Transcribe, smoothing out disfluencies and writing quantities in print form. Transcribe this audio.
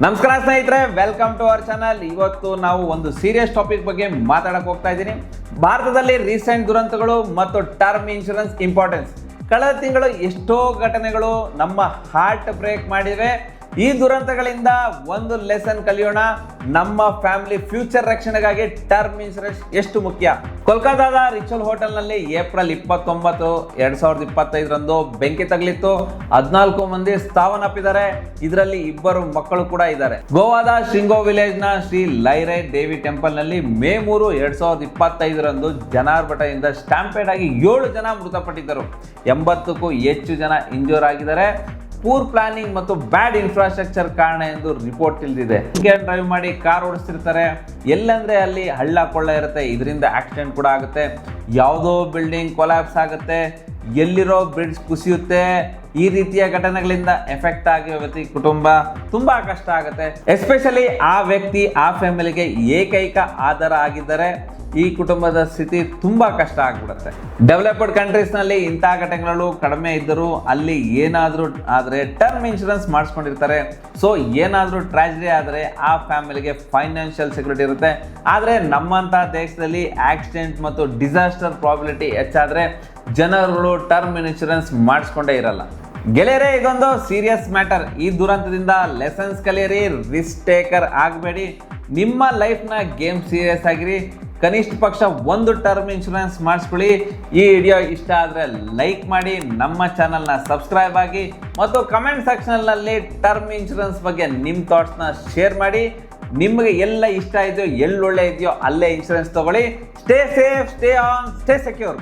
ನಮಸ್ಕಾರ ಸ್ನೇಹಿತರೆ, welcome to our channel. ಇವತ್ತು ನಾವು ಒಂದು ಸೀರಿಯಸ್ ಟಾಪಿಕ್ ಬಗ್ಗೆ ಮಾತಾಡಕ್ಕೆ ಹೋಗ್ತಾ ಇದ್ದೀನಿ. ಭಾರತದಲ್ಲಿ ರೀಸೆಂಟ್ ದುರಂತಗಳು ಮತ್ತು ಟರ್ಮ್ ಇನ್ಶೂರೆನ್ಸ್ ಇಂಪಾರ್ಟೆನ್ಸ್. ಕಳೆದ ತಿಂಗಳು ಎಷ್ಟೋ ಘಟನೆಗಳು ನಮ್ಮ ಹಾರ್ಟ್ ಬ್ರೇಕ್ ಮಾಡಿವೆ. ಈ ದುರಂತಗಳಿಂದ ಒಂದು ಲೆಸನ್ ಕಲಿಯೋಣ. ನಮ್ಮ ಫ್ಯಾಮಿಲಿ ಫ್ಯೂಚರ್ ರಕ್ಷಣೆಗಾಗಿ ಟರ್ಮ್ ಇನ್ಶೂರೆನ್ಸ್ ಎಷ್ಟು ಮುಖ್ಯ. ಕೋಲ್ಕತ್ತಾದ ರಿಚಲ್ ಹೋಟೆಲ್ನಲ್ಲಿ ಏಪ್ರಿಲ್ 29, 2025 ಬೆಂಕಿ ತಗಲಿತ್ತು. 14 ಮಂದಿ ಸಾವನ್ನಪ್ಪಿದ್ದಾರೆ. ಇದರಲ್ಲಿ 2 ಮಕ್ಕಳು ಕೂಡ ಇದ್ದಾರೆ. ಗೋವಾದ ಶಿಂಗೋ ವಿಲೇಜ್ನ ಶ್ರೀ ಲೈರೈ ದೇವಿ ಟೆಂಪಲ್ನಲ್ಲಿ ಮೇ 3, 2025 ಜನಾರ್ಭಟದಿಂದ ಸ್ಟ್ಯಾಂಪೇಡ್ ಆಗಿ 7 ಜನ ಮೃತಪಟ್ಟಿದ್ದರು. 80ಕ್ಕೂ ಹೆಚ್ಚು ಜನ ಇಂಜೂರ್ ಆಗಿದ್ದಾರೆ. ಪೂರ್ ಪ್ಲಾನಿಂಗ್ ಮತ್ತು ಬ್ಯಾಡ್ ಇನ್ಫ್ರಾಸ್ಟ್ರಕ್ಚರ್ ಕಾರಣ ಎಂದು ರಿಪೋರ್ಟ್ ತಿಳಿದಿದೆ. ಡ್ರೈವ್ ಮಾಡಿ ಕಾರ್ ಓಡಿಸ್ತಿರ್ತಾರೆ, ಎಲ್ಲಂದ್ರೆ ಅಲ್ಲಿ ಹಳ್ಳ ಕೊಳ್ಳ ಇರುತ್ತೆ, ಇದರಿಂದ ಆಕ್ಸಿಡೆಂಟ್ ಕೂಡ ಆಗುತ್ತೆ. ಯಾವುದೋ ಬಿಲ್ಡಿಂಗ್ ಕೊಲ್ಯಾಪ್ಸ್ ಆಗುತ್ತೆ, ಎಲ್ಲಿರೋ ಬ್ರಿಡ್ಜ್ ಕುಸಿಯುತ್ತೆ. ಈ ರೀತಿಯ ಘಟನೆಗಳಿಂದ ಎಫೆಕ್ಟ್ ಆಗಿರೋ ವ್ಯಕ್ತಿ ಕುಟುಂಬ ತುಂಬಾ ಕಷ್ಟ ಆಗುತ್ತೆ. ಎಸ್ಪೆಷಲಿ ಆ ವ್ಯಕ್ತಿ ಆ ಫ್ಯಾಮಿಲಿಗೆ ಏಕೈಕ ಆಧಾರ ಆಗಿದ್ದರೆ ಈ ಕುಟುಂಬದ ಸ್ಥಿತಿ ತುಂಬಾ ಕಷ್ಟ ಆಗ್ಬಿಡುತ್ತೆ. ಡೆವಲಪ್ಡ್ ಕಂಟ್ರೀಸ್ ನಲ್ಲಿ ಇಂತಹ ಘಟನೆಗಳು ಕಡಿಮೆ ಇದ್ದರೂ ಅಲ್ಲಿ ಏನಾದರೂ ಆದರೆ ಟರ್ಮ್ ಇನ್ಶೂರೆನ್ಸ್ ಮಾಡಿಸ್ಕೊಂಡಿರ್ತಾರೆ. ಸೊ ಏನಾದರೂ ಟ್ರಾಜಿಡಿ ಆದರೆ ಆ ಫ್ಯಾಮಿಲಿಗೆ ಫೈನಾನ್ಷಿಯಲ್ ಸೆಕ್ಯೂರಿಟಿ ಇರುತ್ತೆ. ಆದರೆ ನಮ್ಮಂಥ ದೇಶದಲ್ಲಿ ಆಕ್ಸಿಡೆಂಟ್ ಮತ್ತು ಡಿಸಾಸ್ಟರ್ ಪ್ರಾಬಿಲಿಟಿ ಹೆಚ್ಚಾದರೆ ಜನರುಗಳು ಟರ್ಮ್ ಇನ್ಶೂರೆನ್ಸ್ ಮಾಡಿಸ್ಕೊಂಡೇ ಇರಲ್ಲ. ಗೆಳೆಯರೇ, ಇದೊಂದು ಸೀರಿಯಸ್ ಮ್ಯಾಟರ್. ಈ ದುರಂತದಿಂದ ಲೆಸನ್ಸ್ ಕಲಿಯಿರಿ, ರಿಸ್ಕ್ ಟೇಕರ್ ಆಗಬೇಡಿ. ನಿಮ್ಮ ಲೈಫ್ನ ಗೇಮ್ ಸೀರಿಯಸ್ ಆಗಿರಿ. ಕನಿಷ್ಠ ಪಕ್ಷ ಒಂದು ಟರ್ಮ್ ಇನ್ಶೂರೆನ್ಸ್ ಮಾಡಿಸ್ಕೊಳ್ಳಿ. ಈ ವಿಡಿಯೋ ಇಷ್ಟ ಆದರೆ ಲೈಕ್ ಮಾಡಿ, ನಮ್ಮ ಚಾನಲ್ನ ಸಬ್ಸ್ಕ್ರೈಬ್ ಆಗಿ ಮತ್ತು ಕಮೆಂಟ್ ಸೆಕ್ಷನ್ನಲ್ಲಿ ಟರ್ಮ್ ಇನ್ಶೂರೆನ್ಸ್ ಬಗ್ಗೆ ನಿಮ್ಮ ಥಾಟ್ಸ್ನ ಶೇರ್ ಮಾಡಿ. ನಿಮಗೆ ಎಲ್ಲ ಇಷ್ಟ ಇದೆಯೋ, ಎಲ್ಲಿ ಒಳ್ಳೆ ಇದೆಯೋ ಅಲ್ಲೇ ಇನ್ಶೂರೆನ್ಸ್ ತಗೊಳ್ಳಿ. Stay safe, stay on, stay secure.